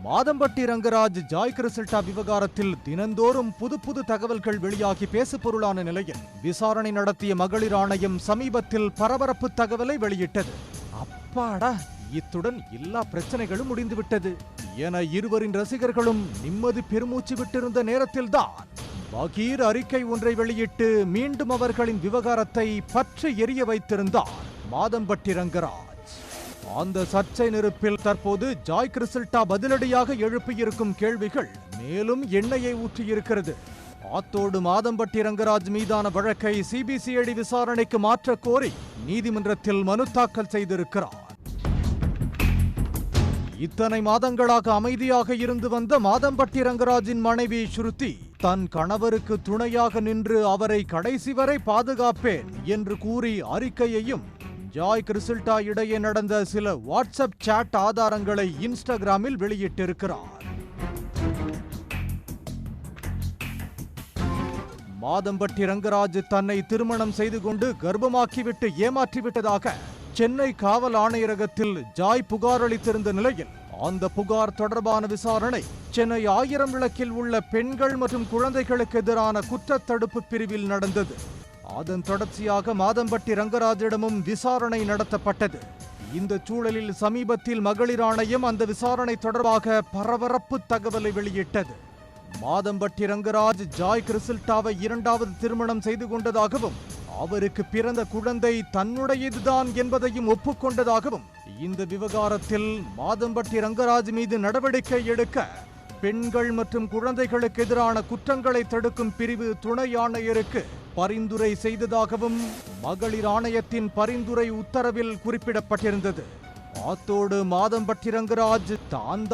Madhampatti Rangaraj Joy Crizildaa விவகாரத்தில் தினந்தோறும் புது தகவல்கள் வெளியாகி பேசுபொருளான நிலையில் விசாரணை நடத்திய மகளிர் ஆணையம் சமீபத்தில் பரபரப்பு தகவலை வெளியிட்டது. அப்பாடா, இத்துடன் எல்லா பிரச்சனைகளும் முடிந்துவிட்டது என இருவரின் ரசிகர்களும் நிம்மதி பெருமூச்சு விட்டிருந்த நேரத்தில்தான் பகீர் அறிக்கை ஒன்றை வெளியிட்டு மீண்டும் அவர்களின் விவகாரத்தை பற்றி எரிய வைத்திருந்தார் மாதம்பட்டி ரங்கராஜ். அந்த சர்ச்சை நெருப்பில் தற்போது ஜாய் கிறிசல்டா பதிலடியாக எழுப்பியிருக்கும் கேள்விகள் மேலும் எண்ணெயை ஊற்றியிருக்கிறது. அத்தோடு மாதம்பட்டி ரங்கராஜ் மீதான வழக்கை சிபிசிஐடி விசாரணைக்கு மாற்ற கோரி நீதிமன்றத்தில் மனு தாக்கல் செய்திருக்கிறார். இத்தனை மாதங்களாக அமைதியாக இருந்து வந்த மாதம்பட்டி ரங்கராஜின் மனைவி ஸ்ருதி தன் கணவருக்கு துணையாக நின்று அவரை கடைசி வரை பாதுகாப்பேன் என்று கூறி அறிக்கையையும் ஜாய் கிறிசல்டா இடையே நடந்த சில வாட்ஸ்அப் சாட் ஆதாரங்களை இன்ஸ்டாகிராமில் வெளியிட்டிருக்கிறார். மாதம்பட்டி ரங்கராஜ் தன்னை திருமணம் செய்து கொண்டு கர்ப்பமாக்கிவிட்டு ஏமாற்றிவிட்டதாக சென்னை காவல் ஆணையரகத்தில் ஜாய் புகார் அளித்திருந்த நிலையில் அந்த புகார் தொடர்பான விசாரணை சென்னை 1000 விளக்கில் உள்ள பெண்கள் மற்றும் குழந்தைகளுக்கு எதிரான குற்றத்தடுப்பு பிரிவில் நடந்தது. அதன் தொடர்ச்சியாக மாதம்பட்டி ரங்கராஜிடமும் விசாரணை நடத்தப்பட்டது. இந்த சூழலில் சமீபத்தில் மகளிர் ஆணையம் அந்த விசாரணை தொடர்பாக பரபரப்பு தகவலை வெளியிட்டது. மாதம்பட்டி ரங்கராஜ் ஜாய் கிறிசல்டாவை 2வது திருமணம் செய்து கொண்டதாகவும் அவருக்கு பிறந்த குழந்தை தன்னுடையதுதான் என்பதையும் ஒப்புக்கொண்டதாகவும் இந்த விவகாரத்தில் மாதம்பட்டி ரங்கராஜ் மீது நடவடிக்கை எடுக்க பெண்கள் மற்றும் குழந்தைகளுக்கு எதிரான குற்றங்களை தடுக்கும் பிரிவு துணை ஆணையருக்கு பரிந்துரை செய்ததாகவும் மகளிர் ஆணையத்தின் பரிந்துரை உத்தரவில் குறிப்பிடப்பட்டிருந்தது. அத்தோடு மாதம்பட்டி ரங்கராஜ்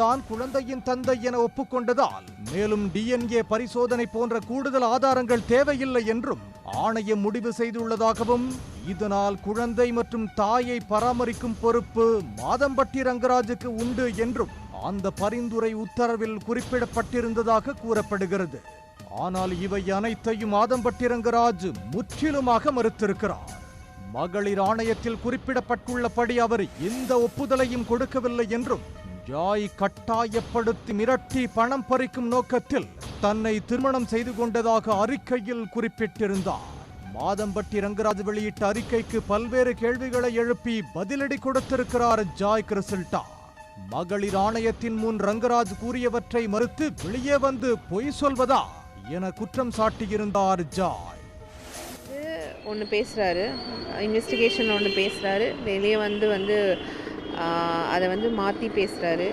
தான் குழந்தையின் தந்தை என ஒப்புக்கொண்டதால் மேலும் டிஎன்ஏ பரிசோதனை போன்ற கூடுதல் ஆதாரங்கள் தேவையில்லை என்றும் ஆணையம் முடிவு செய்துள்ளதாகவும் இதனால் குழந்தை மற்றும் தாயை பராமரிக்கும் பொறுப்பு மாதம்பட்டி ரங்கராஜுக்கு உண்டு என்றும் அந்த பரிந்துரை உத்தரவில் குறிப்பிடப்பட்டிருந்ததாக கூறப்படுகிறது. ஆனால் இவை அனைத்தையும் மாதம்பட்டி ரங்கராஜ் முற்றிலுமாக மறுத்திருக்கிறார். மகளிர் ஆணையத்தில் குறிப்பிடப்பட்டுள்ளபடி அவர் எந்த ஒப்புதலையும் கொடுக்கவில்லை என்றும் ஜாய் கட்டாயப்படுத்தி மிரட்டி பணம் பறிக்கும் நோக்கத்தில் தன்னை திருமணம் செய்து கொண்டதாக அறிக்கையில் குறிப்பிட்டிருந்தார். மாதம்பட்டி ரங்கராஜ் வெளியிட்ட அறிக்கைக்கு பல்வேறு கேள்விகளை எழுப்பி பதிலடி கொடுத்திருக்கிறார் ஜாய் கிறிசல்டா. மகளிர் ஆணையத்தின் முன் ரங்கராஜ் கூறியவற்றை மறுத்து வெளியே வந்து பொய் சொல்வதா என குற்றம் சாட்டியிருந்தார் ஜாய். ஒன்று பேசுகிறாரு, இன்வெஸ்டிகேஷன் ஒன்று பேசுகிறாரு, வெளியே வந்து அதை மாற்றி பேசுகிறாரு.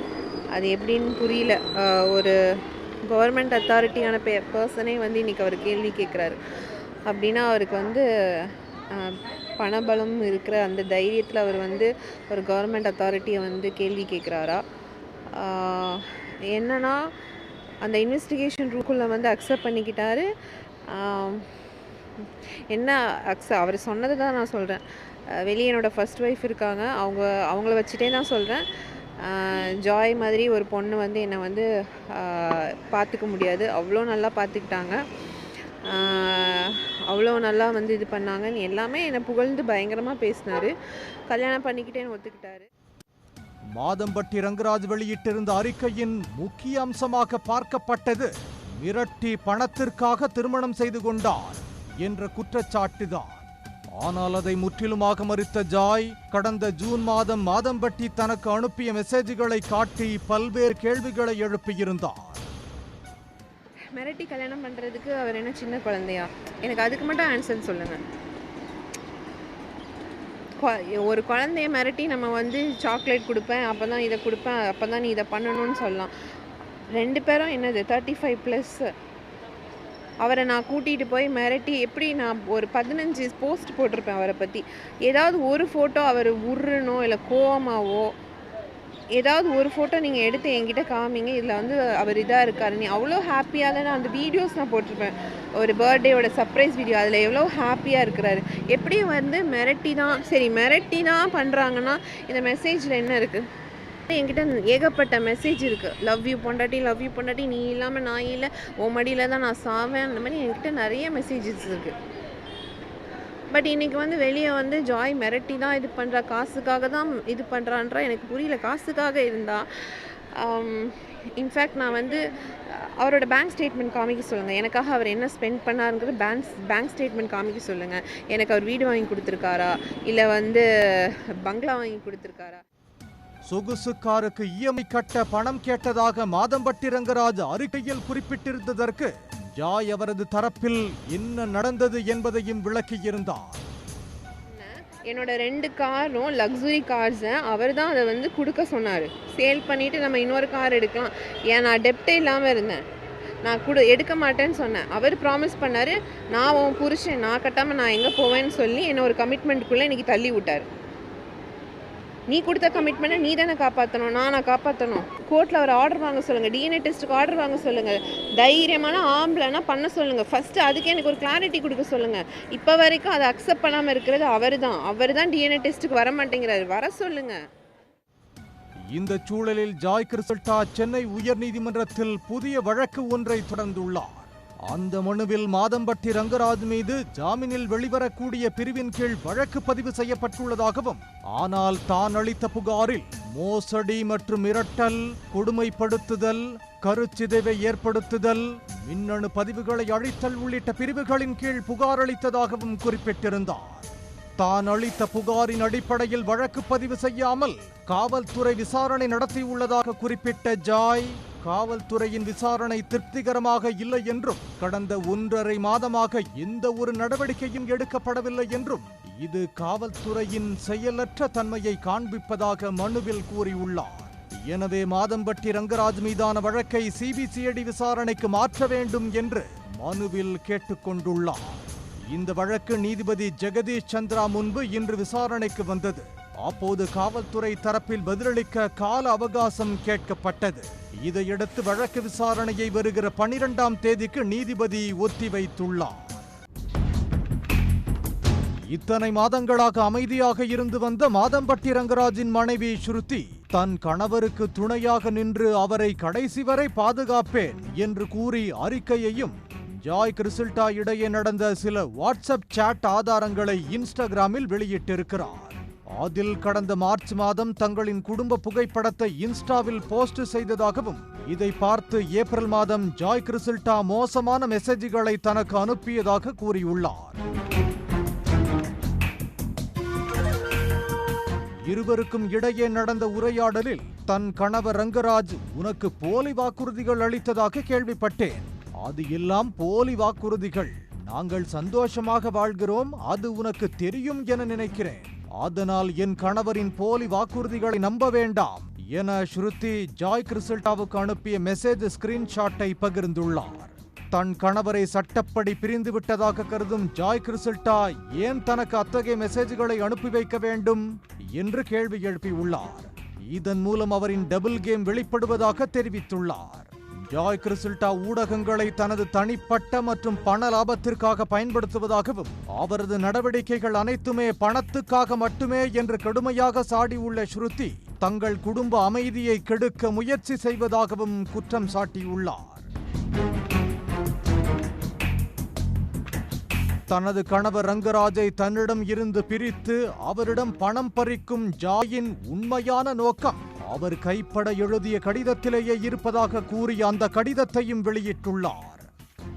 அது எப்படின்னு புரியல. ஒரு கவர்மெண்ட் அத்தாரிட்டியான பர்சனே இன்றைக்கி அவர் கேள்வி கேட்குறாரு அப்படின்னா அவருக்கு பணபலம் இருக்கிற அந்த தைரியத்தில் அவர் ஒரு கவர்மெண்ட் அத்தாரிட்டியை கேள்வி கேட்குறாரா? என்னன்னா அந்த இன்வெஸ்டிகேஷன் ரூக்குள்ளே அக்செப்ட் பண்ணிக்கிட்டாரு. என்ன அவர் சொன்னது தான் நான் சொல்கிறேன். வெளியே என்னோடய ஃபர்ஸ்ட் ஒய்ஃப் இருக்காங்க, அவங்கள வச்சுட்டே தான் சொல்கிறேன். ஜாய் மாதிரி ஒரு பொண்ணு என்னை பார்த்துக்க முடியாது. அவ்வளோ நல்லா பார்த்துக்கிட்டாங்க, அவ்வளோ நல்லா இது பண்ணாங்கன்னு எல்லாமே என்னை புகழ்ந்து பயங்கரமாக பேசினார். கல்யாணம் பண்ணிக்கிட்டேன்னு ஒத்துக்கிட்டாரு. மாதம்பட்டி ரங்கராஜ் வெளியிட்டிருந்த அறிக்கையின் முக்கிய அம்சமாக பார்க்கப்பட்டது மிரட்டி பணத்திற்காக திருமணம் செய்து கொண்டார் என்ற குற்றச்சாட்டுதான். ஆனால் அதை முற்றிலுமாக மறுத்த ஜாய் கடந்த ஜூன் மாதம் மாதம்பட்டி தனக்கு அனுப்பிய மெசேஜ்களை காட்டி பல்வேறு கேள்விகளை எழுப்பியிருந்தார். மிரட்டி கல்யாணம் பண்ணுறதுக்கு அவர் என்ன சின்ன குழந்தையா? எனக்கு அதுக்கு மட்டும் ஆன்சர் சொல்லுங்கள். ஒரு குழந்தைய மிரட்டி நம்ம சாக்லேட் கொடுப்பேன், அப்போ தான் இதை கொடுப்பேன், அப்போ தான் நீ இதை பண்ணணும்னு சொல்லலாம். 2 பேரும் என்னது 35+. அவரை நான் கூட்டிகிட்டு போய் மிரட்டி எப்படி நான் ஒரு 15 போஸ்ட் போட்டிருப்பேன் அவரை பற்றி. ஏதாவது ஒரு ஃபோட்டோ அவர் உருனோ இல்லை கோவமாவோ ஏதாவது ஒரு ஃபோட்டோ நீங்கள் எடுத்து என்கிட்ட காமிங்க, இதில் அவர் இதாக இருக்காரு, நீ அவ்வளோ ஹாப்பியாக தான் அந்த வீடியோஸ் நான் போட்டிருப்பேன். ஒரு பர்த்டேயோட சர்ப்ரைஸ் வீடியோ, அதில் எவ்வளோ ஹாப்பியாக இருக்கிறாரு. எப்படி மிரட்டி தான், சரி மிரட்டி தான் பண்ணுறாங்கன்னா இந்த மெசேஜில் என்ன இருக்குது? என்கிட்ட ஏகப்பட்ட மெசேஜ் இருக்குது. லவ் யூ பொண்டாட்டி, லவ் யூ பொண்டாட்டி, நீ இல்லாமல் நான் இல்லை, உன் மடியில் தான் நான் சாவேன், அந்த மாதிரி என்கிட்ட நிறைய மெசேஜஸ் இருக்குது. பட் இன்றைக்கி வெளியே ஜாய் மிரட்டி தான் இது பண்ணுறா, காசுக்காக தான் இது பண்ணுறான்றா. எனக்கு புரியல. காசுக்காக இருந்தால் இன்ஃபேக்ட் நான் வந்து அவரோட பேங்க் ஸ்டேட்மெண்ட் காமிக்க சொல்லுங்கள். எனக்காக அவர் என்ன ஸ்பெண்ட் பண்ணாருங்கிறது பேங்க் ஸ்டேட்மெண்ட் காமிக்க சொல்லுங்கள். எனக்கு அவர் வீடு வாங்கி கொடுத்துருக்காரா, இல்லை வந்து பங்களா வாங்கி கொடுத்துருக்காரா. சொகுசு காருக்கு இஎம்ஐ கட்ட பணம் கேட்டதாக மாதம்பட்டி ரங்கராஜ் அறிக்கையில் குறிப்பிட்டிருந்ததற்கு ஜாய் அவரது தரப்பில் என்ன நடந்தது என்பதையும் விளக்கியிருந்தார். என்னோட 2 காரும் லக்ஸுரி கார்ஸை அவர் தான் அதை வந்து கொடுக்க சொன்னார். சேல் பண்ணிவிட்டு நம்ம இன்னொரு கார் எடுக்கலாம். ஏன் நான் டெப்டே இல்லாமல் இருந்தேன், நான் எடுக்க மாட்டேன்னு சொன்னேன். அவர் ப்ராமிஸ் பண்ணார், நான் உன் புருஷன், நான் கட்டாமல் நான் எங்கே போவேன்னு சொல்லி என்னை ஒரு கமிட்மெண்ட்டுக்குள்ளே இன்றைக்கி தள்ளி விட்டார். நீ கொடுத்த கமிட்மெண்ட்டை நீ தானே காப்பாற்றணும், நான் காப்பாற்றணும். கோர்ட்டில் அவர் ஆர்டர் வாங்க சொல்லுங்கள், டிஎன்ஏ டெஸ்ட்டுக்கு ஆர்டர் வாங்க சொல்லுங்கள். தைரியமான ஆம்பளைனா பண்ண சொல்லுங்கள். ஃபஸ்ட்டு அதுக்கு எனக்கு ஒரு கிளாரிட்டி கொடுக்க சொல்லுங்கள். இப்போ வரைக்கும் அதை அக்செப்ட் பண்ணாமல் இருக்கிறது அவர் தான் டிஎன்ஏ டெஸ்ட்டுக்கு வர மாட்டேங்கிறாரு. வர சொல்லுங்கள். இந்த சூழலில் ஜாய் கிறிசல்டா சென்னை உயர்நீதிமன்றத்தில் புதிய வழக்கு ஒன்றை தொடர்ந்துள்ளார். அந்த மனுவில் மாதம்பட்டி ரங்கராஜ் மீது ஜாமீனில் வெளிவரக்கூடிய பிரிவின் கீழ் வழக்கு பதிவு செய்யப்பட்டுள்ளதாகவும், ஆனால் தான் அளித்த புகாரில் மோசடி மற்றும் மிரட்டல், கொடுமைப்படுத்துதல், கருச்சிதைவை ஏற்படுத்துதல், மின்னணு பதிவுகளை அழித்தல் உள்ளிட்ட பிரிவுகளின் கீழ் புகார் அளித்ததாகவும் குறிப்பிட்டிருந்தார். தான் அளித்த புகாரின் அடிப்படையில் வழக்கு பதிவு செய்யாமல் காவல்துறை விசாரணை நடத்தியுள்ளதாக குறிப்பிட்ட ஜாய், காவல்துறையின் விசாரணை திருப்திகரமாக இல்லை என்றும், கடந்த 1.5 மாதமாக எந்த ஒரு நடவடிக்கையும் எடுக்கப்படவில்லை என்றும், இது காவல்துறையின் செயலற்ற தன்மையை காண்பிப்பதாக மனுவில் கூறியுள்ளார். எனவே மாதம்பட்டி ரங்கராஜ் மீதான வழக்கை சிபிசிஐடி விசாரணைக்கு மாற்ற வேண்டும் என்று மனுவில் கேட்டுக்கொண்டுள்ளார். இந்த வழக்கு நீதிபதி ஜெகதீஷ் சந்திரா முன்பு இன்று விசாரணைக்கு வந்தது. அப்போது காவல்துறை தரப்பில் பதிலளிக்க கால அவகாசம் கேட்கப்பட்டது. இதையடுத்து வழக்கு விசாரணையை வருகிற 12ஆம் தேதிக்கு நீதிபதி ஒத்திவைத்துள்ளார். இத்தனை மாதங்களாக அமைதியாக இருந்து வந்த மாதம்பட்டி ரங்கராஜின் மனைவி ஸ்ருதி தன் கணவருக்கு துணையாக நின்று அவரை கடைசி வரை பாதுகாப்பேன் என்று கூறி அறிக்கையையும், ஜாய் கிறிசல்டா இடையே நடந்த சில வாட்ஸ்அப் சாட் ஆதாரங்களை இன்ஸ்டாகிராமில் வெளியிட்டிருக்கிறார். அதில் கடந்த மார்ச் மாதம் தங்களின் குடும்ப புகைப்படத்தை இன்ஸ்டாவில் போஸ்ட் செய்ததாகவும், இதை பார்த்து ஏப்ரல் மாதம் ஜாய் கிறிசல்டா மோசமான மெசேஜ்களை தனக்கு அனுப்பியதாக கூறியுள்ளார். இருவருக்கும் இடையே நடந்த உரையாடலில் தன் கணவர் ரங்கராஜ், உனக்கு போலி வாக்குறுதிகள் அளித்ததாக கேள்விப்பட்டேன். அது எல்லாம் போலி வாக்குறுதிகள். நாங்கள் சந்தோஷமாக வாழ்கிறோம், அது உனக்கு தெரியும் என நினைக்கிறேன். அதனால் என் கணவரின் போலி வாக்குறுதிகளை நம்ப வேண்டாம் என ஸ்ருதி ஜாய் கிறிசல்டாவுக்கு அனுப்பிய மெசேஜ் ஸ்கிரீன்ஷாட்டை பகிர்ந்துள்ளார். தன் கணவரை சட்டப்படி பிரிந்து விட்டதாக கருதும் ஜாய் கிறிசல்டா ஏன் தனக்கு அத்தகைய மெசேஜ்களை அனுப்பி வைக்க வேண்டும் என்று கேள்வி எழுப்பியுள்ளார். இதன் மூலம் அவரின் டபுள் கேம் வெளிப்படுவதாக தெரிவித்துள்ளார். ஜாய் கிறிசல்டா ஊடகங்களை தனது தனிப்பட்ட மற்றும் பண லாபத்திற்காக பயன்படுத்துவதாகவும், அவரது நடவடிக்கைகள் அனைத்துமே பணத்துக்காக மட்டுமே என்று கடுமையாக சாடியுள்ள ஸ்ருதி தங்கள் குடும்ப அமைதியை கெடுக்க முயற்சி செய்வதாகவும் குற்றம் சாட்டியுள்ளார். தனது கணவர் ரங்கராஜை தன்னிடம் இருந்து பிரித்து அவரிடம் பணம் பறிக்கும் ஜாயின் உண்மையான நோக்கம் அவர் கைப்பட எழுதிய கடிதத்திலேயே இருப்பதாக கூறி அந்த கடிதத்தையும் வெளியிட்டுள்ளார்.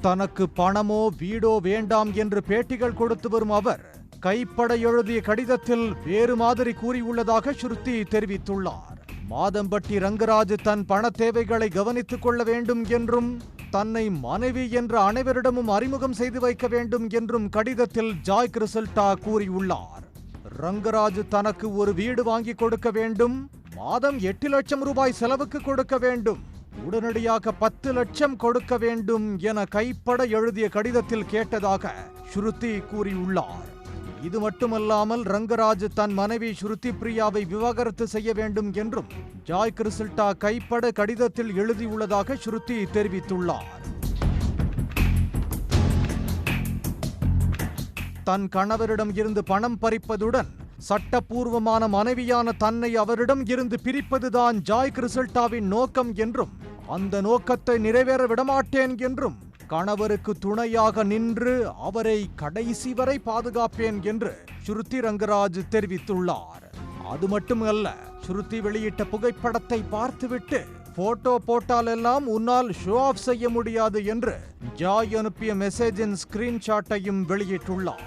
தனக்கு பணமோ வீடோ வேண்டாம் என்று பேட்டிகள் கொடுத்து வரும் அவர் கைப்பட எழுதிய கடிதத்தில் வேறு மாதிரி கூறியுள்ளதாக ஸ்ருதி தெரிவித்துள்ளார். மாதம்பட்டி ரங்கராஜ் தன் பண தேவைகளை கவனித்துக் கொள்ள வேண்டும் என்றும், தன்னை மனைவி என்ற அனைவரிடமும் அறிமுகம் செய்து வைக்க வேண்டும் என்றும் கடிதத்தில் ஜாய் கிறிசல்டா கூறியுள்ளார். ரங்கராஜ் தனக்கு ஒரு வீடு வாங்கி கொடுக்க வேண்டும், மாதம் 8 லட்சம் ரூபாய் செலவுக்கு கொடுக்க வேண்டும், உடனடியாக 10 லட்சம் கொடுக்க வேண்டும் என கைப்பட எழுதிய கடிதத்தில் கேட்டதாக ஸ்ருதி கூறியுள்ளார். இது மட்டுமல்லாமல் ரங்கராஜ் தன் மனைவி ஸ்ருதி பிரியாவை விவாகரத்து செய்ய வேண்டும் என்றும் ஜாய் கிறிசல்டா கைப்பட கடிதத்தில் எழுதியுள்ளதாக ஸ்ருதி தெரிவித்துள்ளார். தன் கணவரிடம் இருந்து பணம் பறிப்பதுடன் சட்டப்பூர்வமான மனைவியான தன்னை அவரிடம் இருந்து பிரிப்பதுதான் ஜாய் கிறிசல்டாவின் நோக்கம் என்றும், அந்த நோக்கத்தை நிறைவேற விடமாட்டேன் என்றும், கணவருக்கு துணையாக நின்று அவரை கடைசி வரை பாதுகாப்பேன் என்று ஸ்ருதி ரங்கராஜ் தெரிவித்துள்ளார். அது மட்டுமல்ல, ஸ்ருதி வெளியிட்ட புகைப்படத்தை பார்த்துவிட்டு போட்டோ போட்டால் எல்லாம் உன்னால் ஷோ ஆஃப் செய்ய முடியாது என்று ஜாய் அனுப்பிய மெசேஜின் ஸ்கிரீன்ஷாட்டையும் வெளியிட்டுள்ளார்.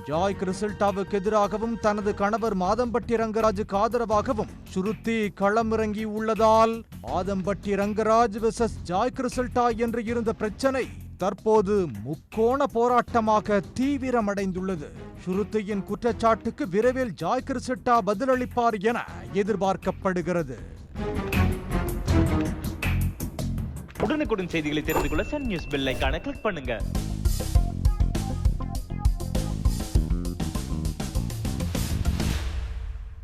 ஜாய் கிறிசல்டாவுக்கு எதிராகவும் தனது கணவர் மாதம்பட்டி ரங்கராஜுக்கு ஆதரவாகவும் ஸ்ருதி களமிறங்கி உள்ளதால் மாதம்பட்டி ரங்கராஜ் வெர்சஸ் ஜாய் கிறிசல்டா என்று இருந்த பிரச்சனை தற்போது முக்கோண போராட்டமாக தீவிரமடைந்துள்ளது. ஸ்ருதியின் குற்றச்சாட்டுக்கு விரைவில் ஜாய் கிறிசல்டா பதிலளிப்பார் என எதிர்பார்க்கப்படுகிறது. உடனுக்குடன் செய்திகளை தெரிந்து கொள்ள சன் நியூஸ் பெல் ஐகானை கிளிக் பண்ணுங்க.